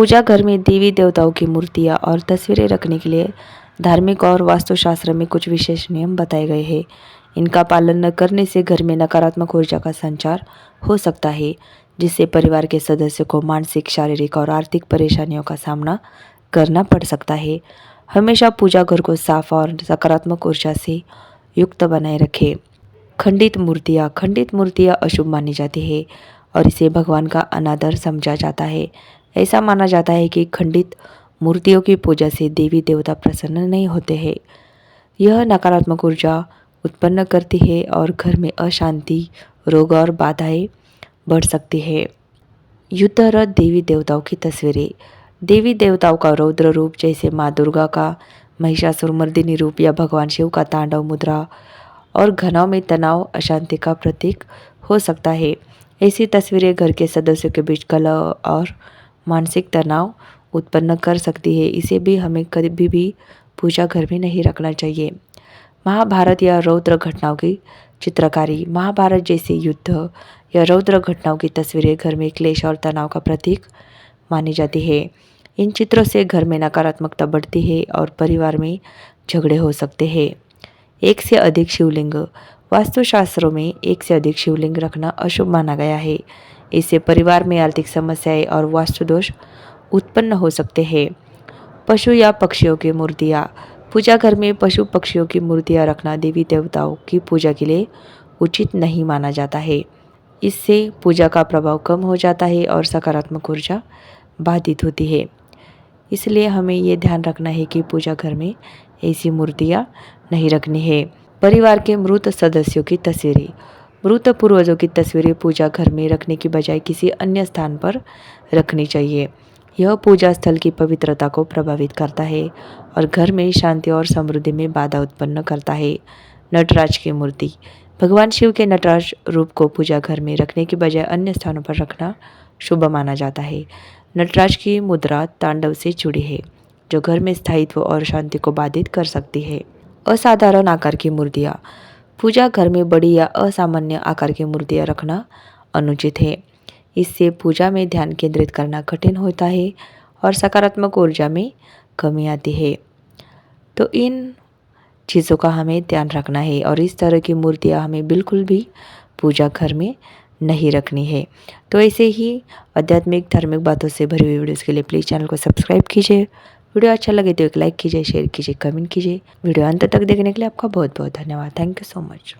पूजा घर में देवी देवताओं की मूर्तियाँ और तस्वीरें रखने के लिए धार्मिक और वास्तुशास्त्र में कुछ विशेष नियम बताए गए हैं। इनका पालन न करने से घर में नकारात्मक ऊर्जा का संचार हो सकता है, जिससे परिवार के सदस्यों को मानसिक, शारीरिक और आर्थिक परेशानियों का सामना करना पड़ सकता है। हमेशा पूजा घर को साफ और सकारात्मक ऊर्जा से युक्त बनाए रखें। खंडित मूर्तियाँ अशुभ मानी जाती है और इसे भगवान का अनादर समझा जाता है। ऐसा माना जाता है कि खंडित मूर्तियों की पूजा से देवी देवता प्रसन्न नहीं होते हैं। यह नकारात्मक ऊर्जा उत्पन्न करती है और घर में अशांति, रोग और बाधाएं बढ़ सकती है। युद्धरत देवी देवताओं की तस्वीरें। देवी देवताओं का रौद्र रूप जैसे माँ दुर्गा का महिषासुरमर्दिनी रूप या भगवान शिव का तांडव मुद्रा और घनाव में तनाव, अशांति का प्रतीक हो सकता है। ऐसी तस्वीरें घर के सदस्यों के बीच कलह और मानसिक तनाव उत्पन्न कर सकती है। इसे भी हमें कभी भी पूजा घर में नहीं रखना चाहिए। महाभारत या रौद्र घटनाओं की चित्रकारी। महाभारत जैसे युद्ध या रौद्र घटनाओं की तस्वीरें घर में क्लेश और तनाव का प्रतीक मानी जाती है। इन चित्रों से घर में नकारात्मकता बढ़ती है और परिवार में झगड़े हो सकते हैं। एक से अधिक शिवलिंग। वास्तुशास्त्रों में एक से अधिक शिवलिंग रखना अशुभ माना गया है। इससे परिवार में आर्थिक समस्याएं और वास्तु दोष उत्पन्न हो सकते हैं। पशु या पक्षियों की मूर्तियाँ। पूजा घर में पशु पक्षियों की मूर्तियाँ रखना देवी देवताओं की पूजा के लिए उचित नहीं माना जाता है। इससे पूजा का प्रभाव कम हो जाता है और सकारात्मक ऊर्जा बाधित होती है। इसलिए हमें ये ध्यान रखना है कि पूजा घर में ऐसी मूर्तियाँ नहीं रखनी है। परिवार के मृत सदस्यों की तस्वीरें। मृत पूर्वजों की तस्वीरें पूजा घर में रखने की बजाय किसी अन्य स्थान पर रखनी चाहिए। यह पूजा स्थल की पवित्रता को प्रभावित करता है और घर में शांति और समृद्धि में बाधा उत्पन्न करता है। नटराज की मूर्ति। भगवान शिव के नटराज रूप को पूजा घर में रखने की बजाय अन्य स्थानों पर रखना शुभ माना जाता है। नटराज की मुद्रा तांडव से जुड़ी है, जो घर में स्थायित्व और शांति को बाधित कर सकती है। असाधारण आकार की मूर्तियाँ। पूजा घर में बड़ी या असामान्य आकार की मूर्तियाँ रखना अनुचित है। इससे पूजा में ध्यान केंद्रित करना कठिन होता है और सकारात्मक ऊर्जा में कमी आती है। तो इन चीज़ों का हमें ध्यान रखना है और इस तरह की मूर्तियाँ हमें बिल्कुल भी पूजा घर में नहीं रखनी है। तो ऐसे ही आध्यात्मिक धार्मिक बातों से भरी हुई वीडियोज़ के लिए प्लीज़ चैनल को सब्सक्राइब कीजिए। वीडियो अच्छा लगे तो एक लाइक कीजिए, शेयर कीजिए, कमेंट कीजिए। वीडियो अंत तक देखने के लिए आपका बहुत बहुत धन्यवाद। Thank you so much.